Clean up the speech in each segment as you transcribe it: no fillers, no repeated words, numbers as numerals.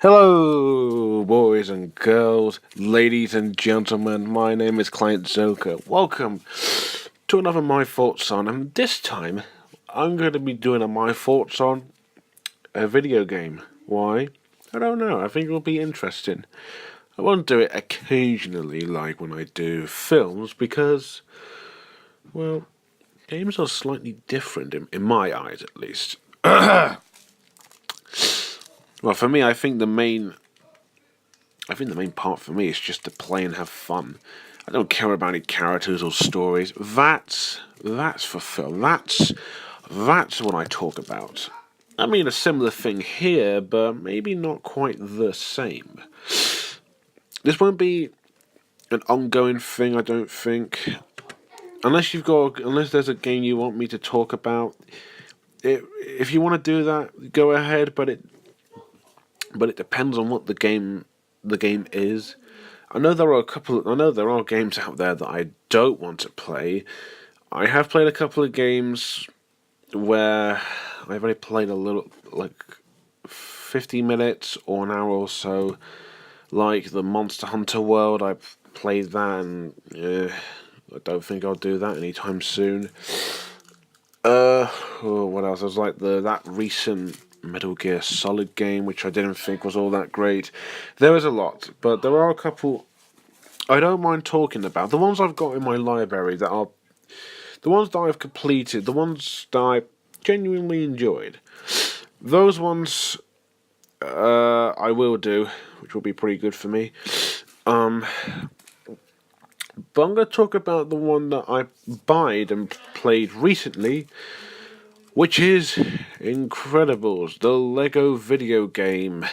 Hello, boys and girls, ladies and gentlemen. My name is Client Zoka. Welcome to another My Thoughts On, and this time I'm going to be doing a My Thoughts On a video game. Why? I don't know. I think it'll be interesting. I won't do it occasionally like when I do films because, well, games are slightly different in my eyes, at least. Well, for me, I think the main part for me is just to play and have fun. I don't care about any characters or stories. That's for film. That's what I talk about. I mean, a similar thing here, but maybe not quite the same. This won't be an ongoing thing, I don't think. Unless there's a game you want me to talk about. If you want to do that, go ahead. But it depends on what the game is. I know there are games out there that I don't want to play. I have played a couple of games where I've only played a little, like 50 minutes or an hour or so. Like the Monster Hunter World, I've played that, and I don't think I'll do that anytime soon. What else? There's like that recent Metal Gear Solid game, which I didn't think was all that great. There is a lot, but there are a couple I don't mind talking about. The ones I've got in my library that are the ones that I've completed, the ones that I genuinely enjoyed. Those ones I will do, which will be pretty good for me. But I'm going to talk about the one that I buyed and played recently, which is Incredibles, the Lego video game.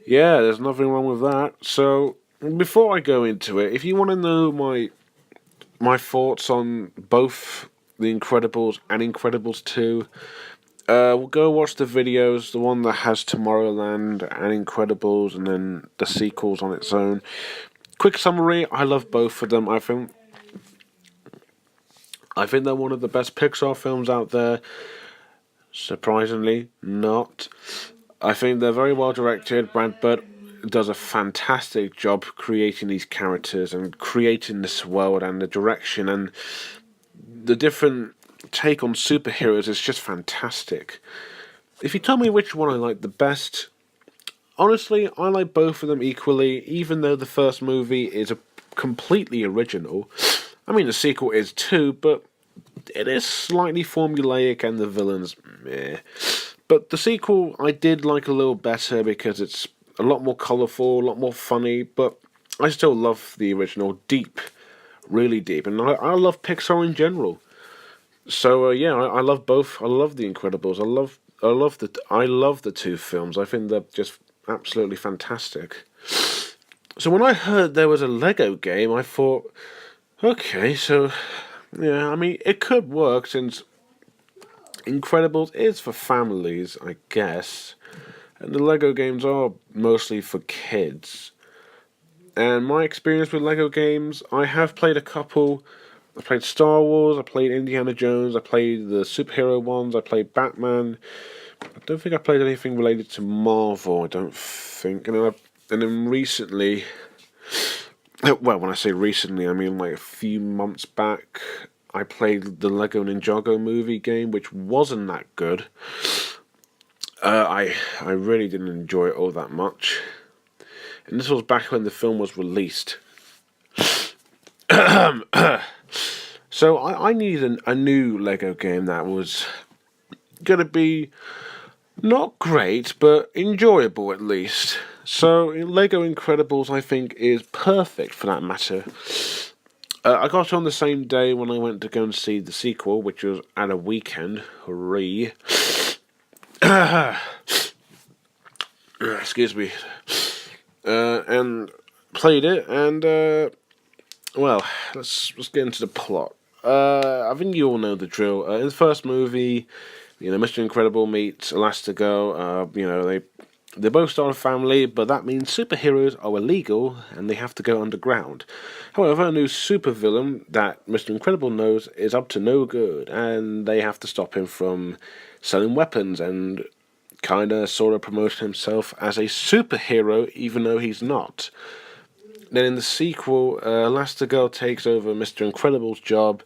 Yeah, there's nothing wrong with that. So, before I go into it, if you want to know my thoughts on both The Incredibles and Incredibles 2, we'll go watch the videos, the one that has Tomorrowland and Incredibles, and then the sequels on its own. Quick summary, I love both of them. I think they're one of the best Pixar films out there. Surprisingly, not. I think they're very well directed. Brad Bird does a fantastic job creating these characters and creating this world, and the direction and the different take on superheroes is just fantastic. If you tell me which one I like the best, honestly, I like both of them equally, even though the first movie is a completely original. I mean, the sequel is too, but it is slightly formulaic and the villains meh. But the sequel I did like a little better because it's a lot more colourful, a lot more funny, but I still love the original deep, really deep, and I love Pixar in general. So yeah, I love both. I love The Incredibles. I love the two films. I think they're just absolutely fantastic. So when I heard there was a Lego game, I thought, okay, so yeah, I mean it could work since Incredibles is for families, I guess, and the Lego games are mostly for kids. And my experience with Lego games, I have played a couple. I played Star Wars, I played Indiana Jones, I played the superhero ones, I played Batman. I don't think I played anything related to Marvel, I don't think. And then recently, well, when I say recently, I mean like a few months back, I played the Lego Ninjago movie game, which wasn't that good. I really didn't enjoy it all that much. And this was back when the film was released. So I needed a new Lego game that was going to be not great, but enjoyable at least. So Lego Incredibles, I think, is perfect for that matter. I got it on the same day when I went to go and see the sequel, which was at a weekend. Hooray. Excuse me. And played it, and well, let's get into the plot. I think you all know the drill. In the first movie, Mr. Incredible meets Elastigirl. They both start a family, but that means superheroes are illegal and they have to go underground. However, a new supervillain that Mr. Incredible knows is up to no good, and they have to stop him from selling weapons and kind of sort of promoted himself as a superhero, even though he's not. Then in the sequel, Elastigirl takes over Mr. Incredible's job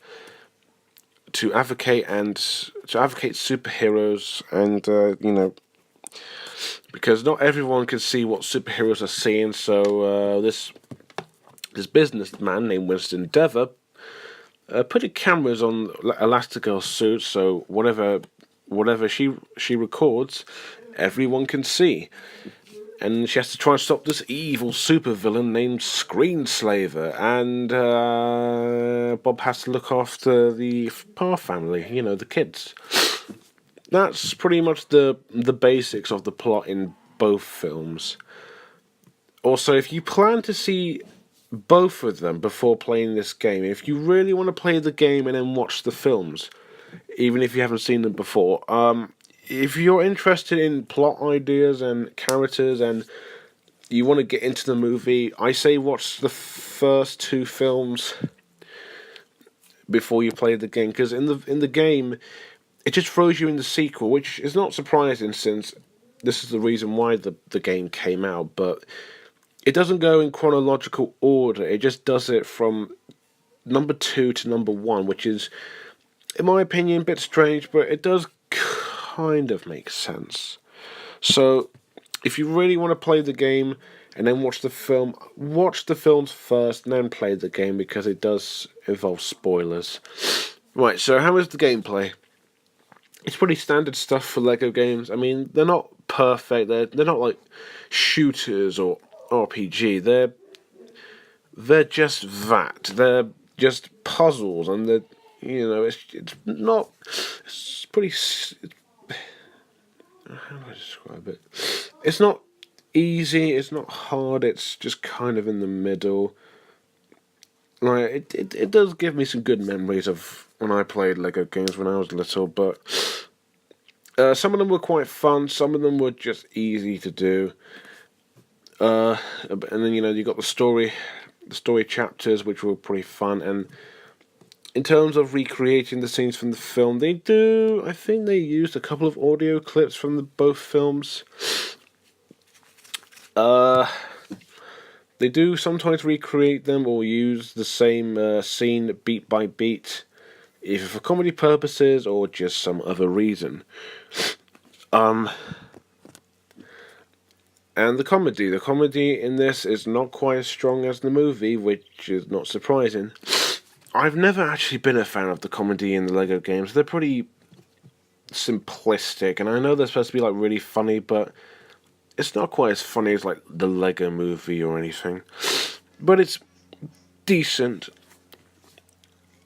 to advocate superheroes, and because not everyone can see what superheroes are seeing, so this businessman named Winston Dever putting cameras on Elastigirl's suit, so whatever she records, everyone can see. And she has to try and stop this evil supervillain named Screenslaver, and Bob has to look after the Parr family, the kids. That's pretty much the basics of the plot in both films. Also, if you plan to see both of them before playing this game, if you really want to play the game and then watch the films, even if you haven't seen them before, if you're interested in plot ideas and characters and you want to get into the movie, I say watch the first two films before you play the game, because in the game, it just throws you in the sequel, which is not surprising since this is the reason why the game came out, but it doesn't go in chronological order. It just does it from number 2 to number 1, which is, in my opinion, a bit strange, but it does kind of make sense. So, if you really want to play the game and then watch the film, watch the films first and then play the game, because it does involve spoilers. Right, so how is the gameplay? It's pretty standard stuff for LEGO games. I mean, they're not perfect. They're not like shooters or RPG. They're just that. They're just puzzles, and it's not. It's pretty. How do I describe it? It's not easy. It's not hard. It's just kind of in the middle. Like it does give me some good memories of when I played LEGO games when I was little, but some of them were quite fun. Some of them were just easy to do. And then you got the story chapters, which were pretty fun. And in terms of recreating the scenes from the film, I think they used a couple of audio clips from both films. They do sometimes recreate them or use the same scene beat by beat, either for comedy purposes or just some other reason. And the comedy in this is not quite as strong as the movie, which is not surprising. I've never actually been a fan of the comedy in the LEGO games. They're pretty simplistic, and I know they're supposed to be like really funny, but it's not quite as funny as like the LEGO movie or anything. But it's decent,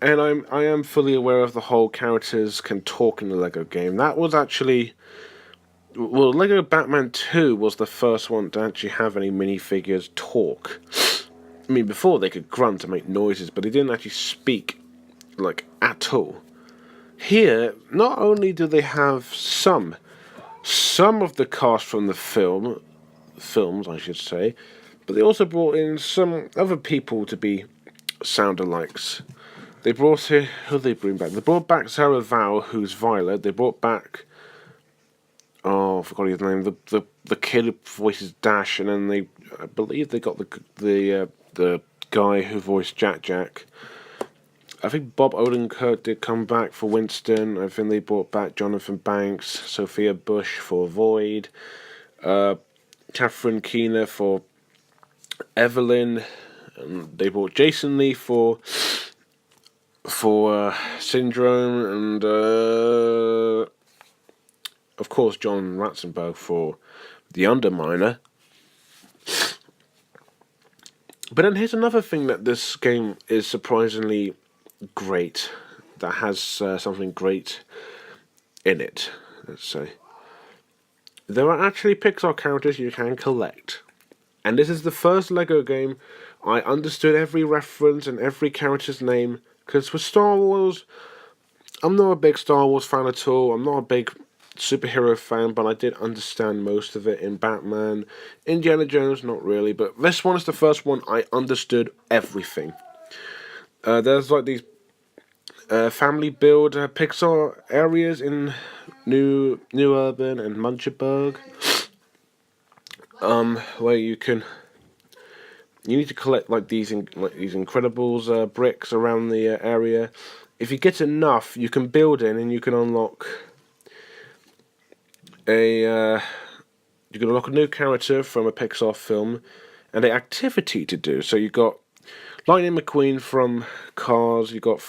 and I am fully aware of the whole characters can talk in the LEGO game. That was actually, well, LEGO Batman 2 was the first one to actually have any minifigures talk. I mean, before they could grunt and make noises, but they didn't actually speak, like, at all. Here, not only do they have some of the cast from the films, I should say, but they also brought in some other people to be sound-alikes. They brought in, who did they bring back? They brought back Sarah Vowell, who's Violet. They brought back, I forgot his name, the kid who voices Dash, and then I believe they got the guy who voiced Jack. I think Bob Odenkirk did come back for Winston. I think they brought back Jonathan Banks, Sophia Bush for Void, Catherine Keener for Evelyn, and they brought Jason Lee for Syndrome, and of course John Ratzenberg for the Underminer. But then here's another thing that this game is surprisingly great, that has something great in it, let's say. There are actually Pixar characters you can collect. And this is the first LEGO game I understood every reference and every character's name, because for Star Wars, I'm not a big Star Wars fan at all. I'm not a big superhero fan, but I did understand most of it in Batman. Indiana Jones, not really, but this one is the first one I understood everything. There's like these family build Pixar areas in New Urban and Muncheberg, where you need to collect like these Incredibles bricks around the area. If you get enough, you can build in and you can unlock a new character from a Pixar film and an activity to do. So you got Lightning McQueen from Cars. You got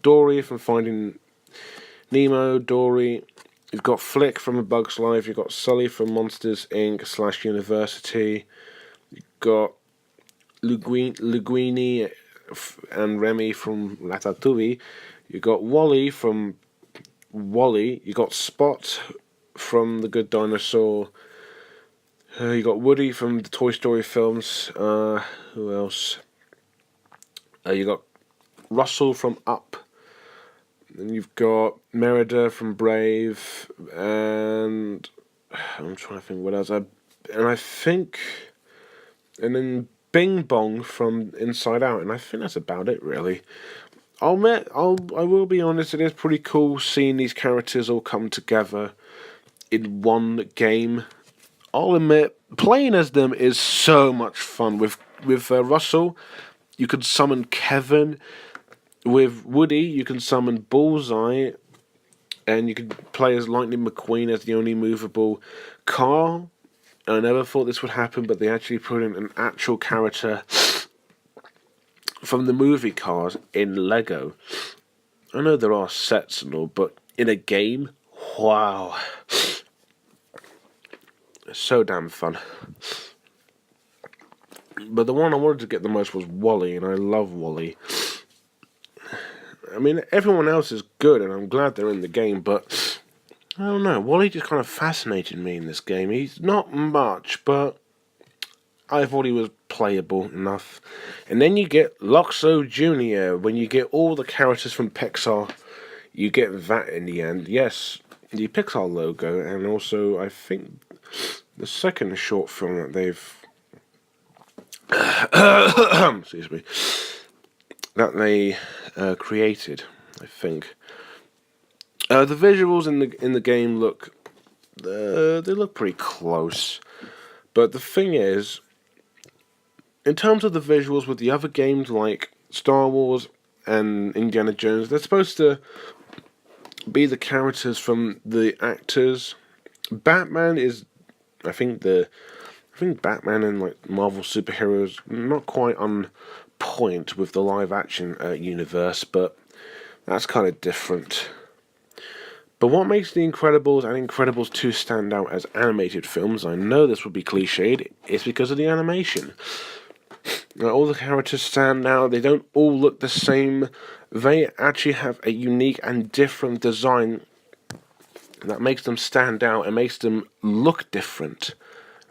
Dory from Finding Nemo. Dory. You've got Flick from A Bug's Life. You've got Sully from Monsters Inc. / University. You've got Linguini and Remy from Ratatouille. You got Wally from Wally. You got Spot from The Good Dinosaur. You got Woody from the Toy Story films. Who else? You got Russell from Up. And you've got Merida from Brave. And I'm trying to think what else. And then Bing Bong from Inside Out. And I think that's about it, really. I will be honest, it is pretty cool seeing these characters all come together in one game. I'll admit, playing as them is so much fun. With Russell, you can summon Kevin. With Woody, you can summon Bullseye, and you can play as Lightning McQueen as the only movable car. I never thought this would happen, but they actually put in an actual character from the movie Cars in Lego. I know there are sets and all, but in a game, wow. So damn fun. But the one I wanted to get the most was Wally, and I love Wally. I mean, everyone else is good, and I'm glad they're in the game, but I don't know. Wally just kind of fascinated me in this game. He's not much, but I thought he was playable enough. And then you get Loxo Jr. When you get all the characters from Pixar, you get that in the end. Yes, the Pixar logo, and also I think the second short film that they've excuse me, that they created, I think. The visuals in the game they look pretty close, but the thing is, in terms of the visuals with the other games like Star Wars and Indiana Jones, they're supposed to be the characters from the actors. Batman is, I think Batman and like Marvel superheroes not quite on point with the live action universe, but that's kind of different. But what makes The Incredibles and Incredibles 2 stand out as animated films, I know this would be cliched, is because of the animation. Now, all the characters stand out, they don't all look the same, they actually have a unique and different design that makes them stand out and makes them look different.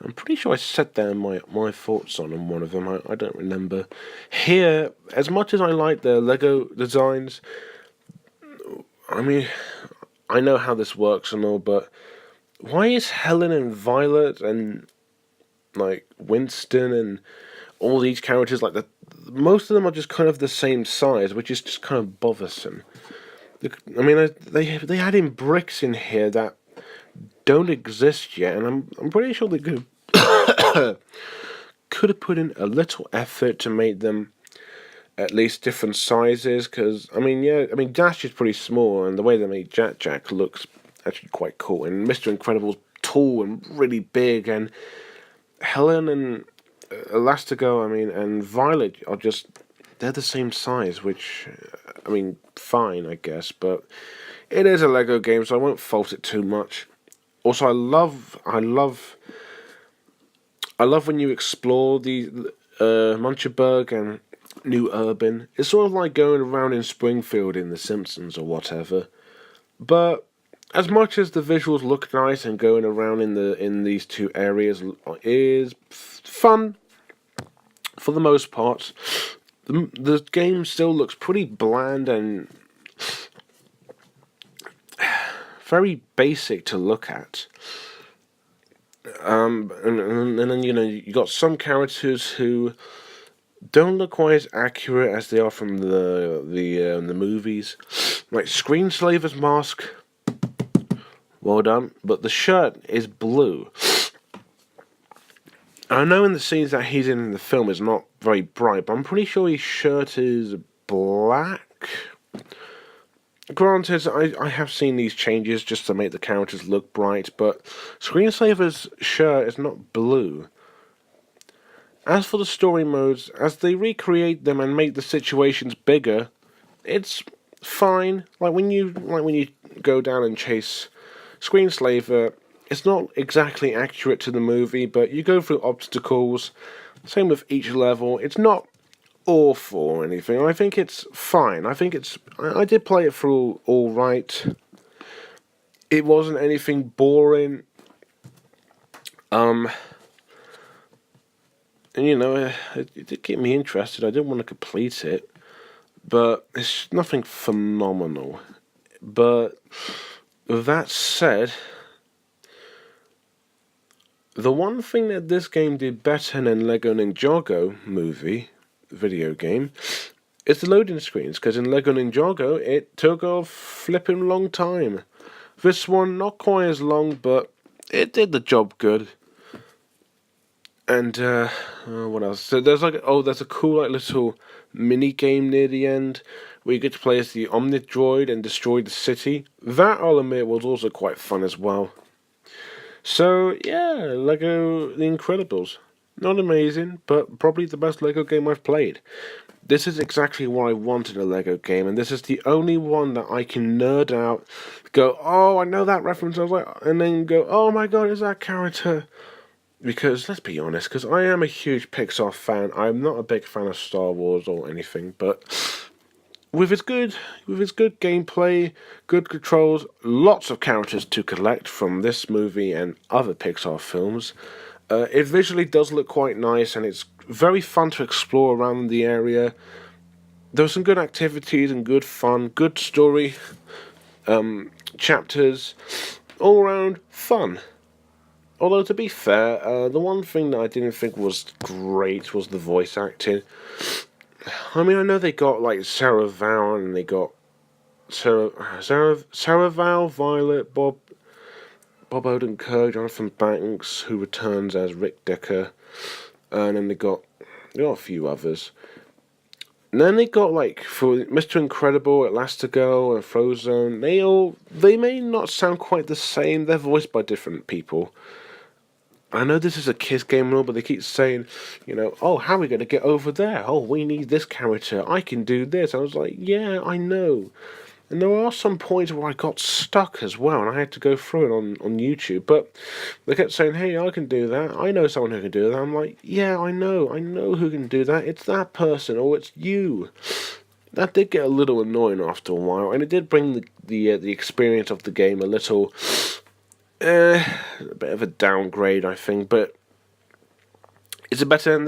I'm pretty sure I said that in my thoughts on one of them, I don't remember. Here, as much as I like the Lego designs, I mean, I know how this works and all, but why is Helen and Violet and like Winston and all these characters most of them are just kind of the same size, which is just kind of bothersome. I mean, they add in bricks in here that don't exist yet, and I'm pretty sure they could have put in a little effort to make them at least different sizes. Because Dash is pretty small, and the way they made Jack looks actually quite cool, and Mr. Incredible's tall and really big, and Helen and Elastigirl, and Violet are they're the same size, which, fine, I guess, but it is a Lego game, so I won't fault it too much. Also, I love when you explore the Muncheberg and New Urban. It's sort of like going around in Springfield in The Simpsons or whatever. But as much as the visuals look nice and going around in these two areas is fun for the most part, the game still looks pretty bland and very basic to look at. And then you got some characters who don't look quite as accurate as they are from the movies. Like Screenslaver's mask, well done, but the shirt is blue. I know in the scenes that he's in the film is not very bright, but I'm pretty sure his shirt is black. Granted, I have seen these changes just to make the characters look bright, but Screenslaver's shirt is not blue. As for the story modes, as they recreate them and make the situations bigger, it's fine. Like when you go down and chase Screenslaver, it's not exactly accurate to the movie, but you go through obstacles. Same with each level. It's not awful or anything. I think it's fine. I did play it through all right. It wasn't anything boring. And it did keep me interested. I didn't want to complete it, but it's nothing phenomenal. But with that said, the one thing that this game did better than Lego Ninjago video game, is the loading screens. Because in Lego Ninjago, it took a flipping long time. This one, not quite as long, but it did the job good. And what else? So there's a cool little mini game near the end where you get to play as the Omnidroid and destroy the city. That, I'll admit, was also quite fun as well. So yeah, Lego The Incredibles. Not amazing, but probably the best Lego game I've played. This is exactly what I wanted a Lego game, and this is the only one that I can nerd out, go, oh, I know that reference, and then go, oh my god, is that character? Because, let's be honest, because I am a huge Pixar fan, I'm not a big fan of Star Wars or anything, but with its good gameplay, good controls, lots of characters to collect from this movie and other Pixar films, it visually does look quite nice, and it's very fun to explore around the area. There were some good activities and good fun, good story, chapters, all around fun. Although, to be fair, the one thing that I didn't think was great was the voice acting. I mean, I know they got, like, Sarah Val, and they got Sarah Val, Violet, Bob Odenkirk, Jonathan Banks, who returns as Rick Decker, and then they got a few others. And then they got, like, for Mr. Incredible, Elastigirl, and Frozone, they may not sound quite the same, they're voiced by different people. I know this is a kids game and all, but they keep saying, oh, how are we going to get over there? Oh, we need this character. I can do this. I was like, yeah, I know. And there are some points where I got stuck as well, and I had to go through it on YouTube. But they kept saying, hey, I can do that. I know someone who can do that. I'm like, yeah, I know who can do that. It's that person, or it's you. That did get a little annoying after a while, and it did bring the experience of the game a little... a bit of a downgrade, I think, but is it better than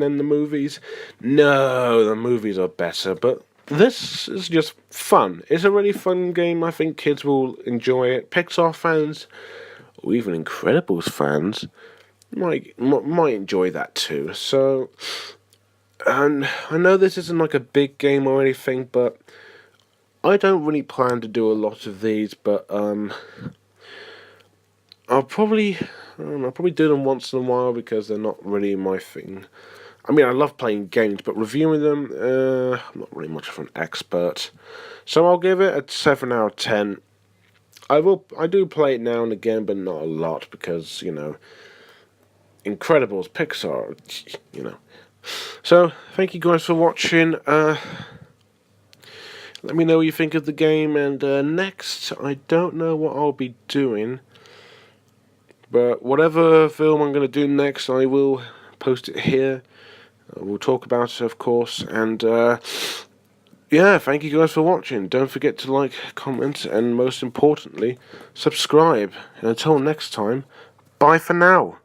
than the movies? No, the movies are better, but this is just fun. It's a really fun game. I think kids will enjoy it. Pixar fans, or even Incredibles fans, might enjoy that too. So, and I know this isn't like a big game or anything, but I don't really plan to do a lot of these, but I'll probably do them once in a while because they're not really my thing. I mean, I love playing games, but reviewing them, I'm not really much of an expert. So I'll give it a 7 out of 10. I do play it now and again, but not a lot because, Incredibles, Pixar, So, thank you guys for watching. Let me know what you think of the game, and next, I don't know what I'll be doing. But whatever film I'm going to do next, I will post it here. We'll talk about it, of course. And, yeah, thank you guys for watching. Don't forget to like, comment, and most importantly, subscribe. And until next time, bye for now.